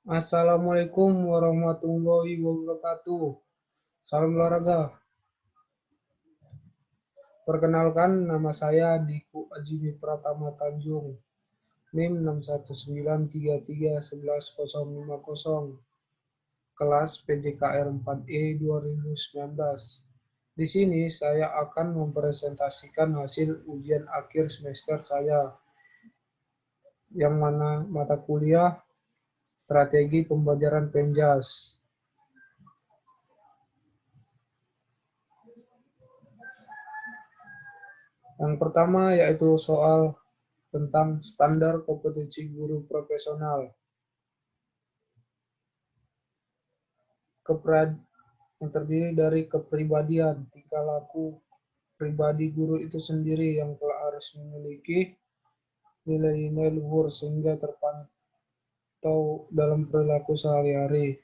Assalamualaikum warahmatullahi wabarakatuh. Salam olahraga. Perkenalkan, nama saya Diku Ajimi Pratama Tanjung, NIM 61933111050, kelas PJKR 4E 2019. Di sini saya akan mempresentasikan hasil ujian akhir semester saya, yang mana mata kuliah Strategi Pembelajaran Penjas. Yang pertama yaitu soal tentang standar kompetensi guru profesional. Yang terdiri dari kepribadian, tingkah laku pribadi guru itu sendiri yang telah harus memiliki nilai-nilai luhur sehingga terpantau dalam perilaku sehari-hari.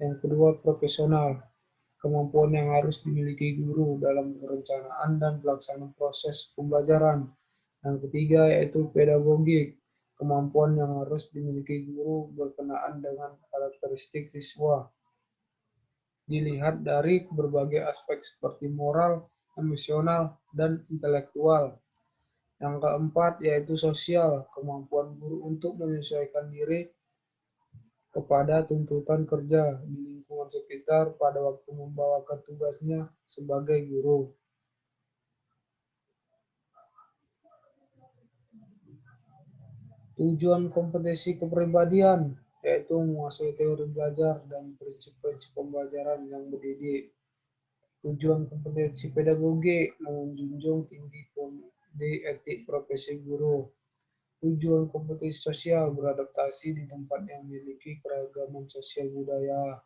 Yang kedua, profesional, kemampuan yang harus dimiliki guru dalam perencanaan dan pelaksanaan proses pembelajaran. Yang ketiga yaitu pedagogik, kemampuan yang harus dimiliki guru berkenaan dengan karakteristik siswa. Dilihat dari berbagai aspek seperti moral, emosional, dan intelektual. Yang keempat yaitu sosial, kemampuan guru untuk menyesuaikan diri kepada tuntutan kerja di lingkungan sekitar pada waktu membawakan tugasnya sebagai guru. Tujuan kompetensi kepribadian yaitu menguasai teori belajar dan prinsip-prinsip pembelajaran yang mendidik. Tujuan kompetensi pedagogi menjunjung tinggi kode etik profesi guru. Tujuan kompetensi sosial beradaptasi di tempat yang memiliki keragaman sosial budaya.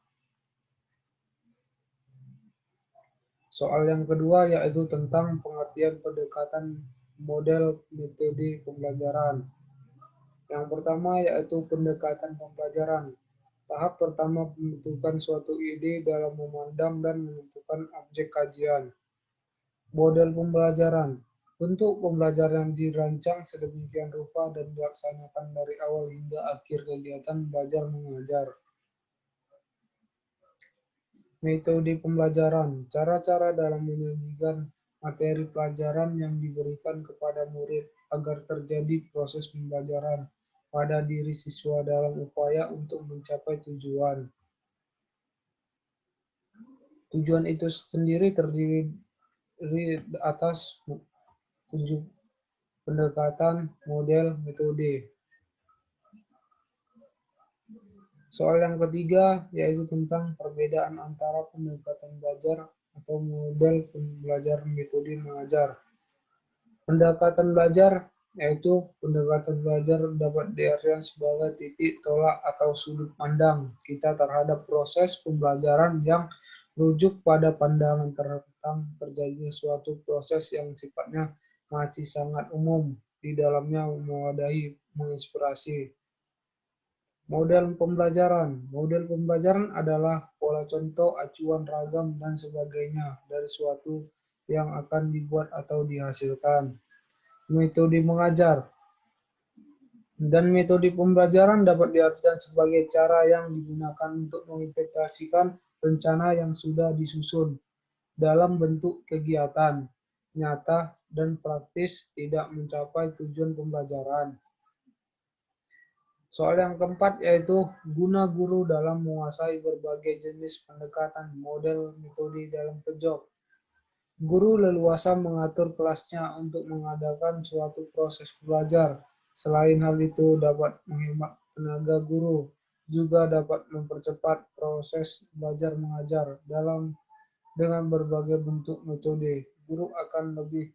Soal yang kedua yaitu tentang pengertian pendekatan model metode pembelajaran. Yang pertama yaitu pendekatan pembelajaran. Tahap pertama pembentukan suatu ide dalam memandang dan menentukan objek kajian. Model pembelajaran. Bentuk pembelajaran dirancang sedemikian rupa dan dilaksanakan dari awal hingga akhir kegiatan belajar mengajar. Metode pembelajaran. Cara-cara dalam menyajikan materi pelajaran yang diberikan kepada murid agar terjadi proses pembelajaran pada diri siswa dalam upaya untuk mencapai tujuan. Tujuan itu sendiri terdiri atas 7 pendekatan, model, metode. Soal yang ketiga yaitu tentang perbedaan antara pendekatan belajar atau model pembelajaran metode mengajar. Pendekatan belajar yaitu pendekatan belajar dapat diartikan sebagai titik tolak atau sudut pandang kita terhadap proses pembelajaran yang merujuk pada pandangan tentang terjadinya suatu proses yang sifatnya masih sangat umum, di dalamnya mewadahi menginspirasi. Model pembelajaran. Model pembelajaran adalah pola contoh, acuan, ragam, dan sebagainya dari suatu yang akan dibuat atau dihasilkan. Metode mengajar dan metode pembelajaran dapat diartikan sebagai cara yang digunakan untuk mengimplementasikan rencana yang sudah disusun dalam bentuk kegiatan nyata dan praktis tidak mencapai tujuan pembelajaran. Soal yang keempat yaitu guna guru dalam menguasai berbagai jenis pendekatan model metode dalam pejok. Guru leluasa mengatur kelasnya untuk mengadakan suatu proses belajar. Selain hal itu dapat menghemat tenaga guru, juga dapat mempercepat proses belajar mengajar dengan berbagai bentuk metode. Guru akan lebih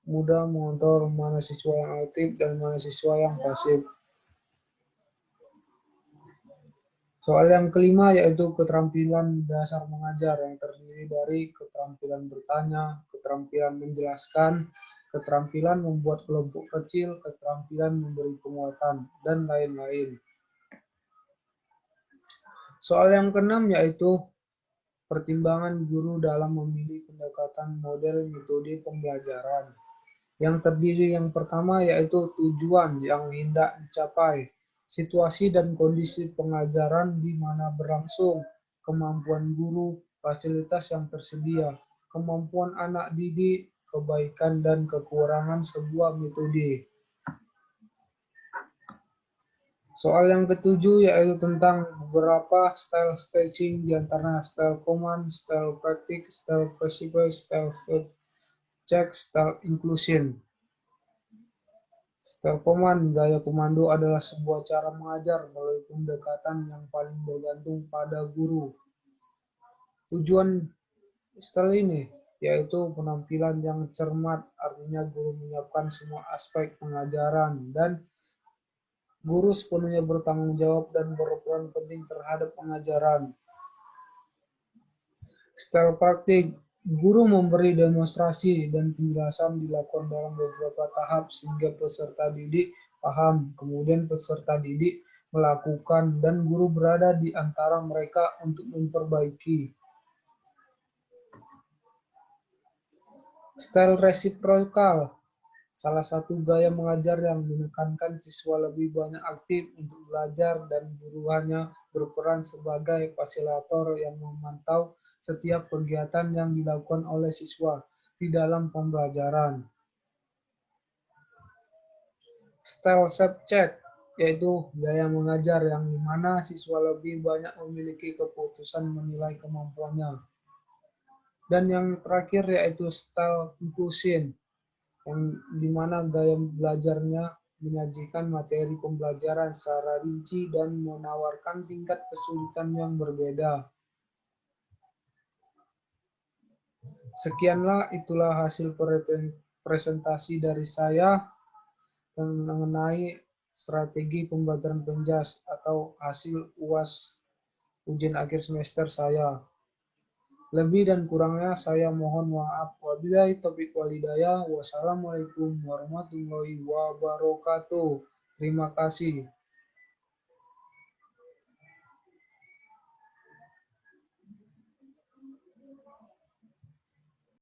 mudah mengontrol mana siswa yang aktif dan mana siswa yang pasif. Soal yang kelima yaitu keterampilan dasar mengajar yang terdiri dari keterampilan bertanya, keterampilan menjelaskan, keterampilan membuat kelompok kecil, keterampilan memberi penguatan, dan lain-lain. Soal yang keenam yaitu pertimbangan guru dalam memilih pendekatan model metode pembelajaran. Yang terdiri yang pertama yaitu tujuan yang hendak dicapai. situasi dan kondisi pengajaran di mana berlangsung, kemampuan guru, fasilitas yang tersedia, kemampuan anak didik, kebaikan dan kekurangan sebuah metode. Soal yang ketujuh yaitu tentang beberapa style staging, diantaranya style command, style practice, style principle, style check, style inclusion. Style command, gaya komando adalah sebuah cara mengajar melalui pendekatan yang paling bergantung pada guru. Tujuan style ini yaitu penampilan yang cermat, artinya guru menyiapkan semua aspek pengajaran dan guru sepenuhnya bertanggung jawab dan berperan penting terhadap pengajaran. Style praktik, guru memberi demonstrasi dan penjelasan dilakukan dalam beberapa tahap sehingga peserta didik paham, kemudian peserta didik melakukan dan guru berada di antara mereka untuk memperbaiki. Style resiprokal, salah satu gaya mengajar yang menekankan siswa lebih banyak aktif untuk belajar dan guru hanya berperan sebagai fasilitator yang memantau setiap kegiatan yang dilakukan oleh siswa di dalam pembelajaran. Style self-check, yaitu gaya mengajar yang dimana siswa lebih banyak memiliki keputusan menilai kemampuannya. Dan yang terakhir yaitu style inclusion, yang dimana gaya belajarnya menyajikan materi pembelajaran secara rinci dan menawarkan tingkat kesulitan yang berbeda. Sekianlah itulah hasil presentasi dari saya mengenai strategi pembelajaran penjas atau hasil UAS ujian akhir semester saya. Lebih dan kurangnya saya mohon maaf. Wabillahi taufiq walhidayah. Wassalamualaikum warahmatullahi wabarakatuh. Terima kasih.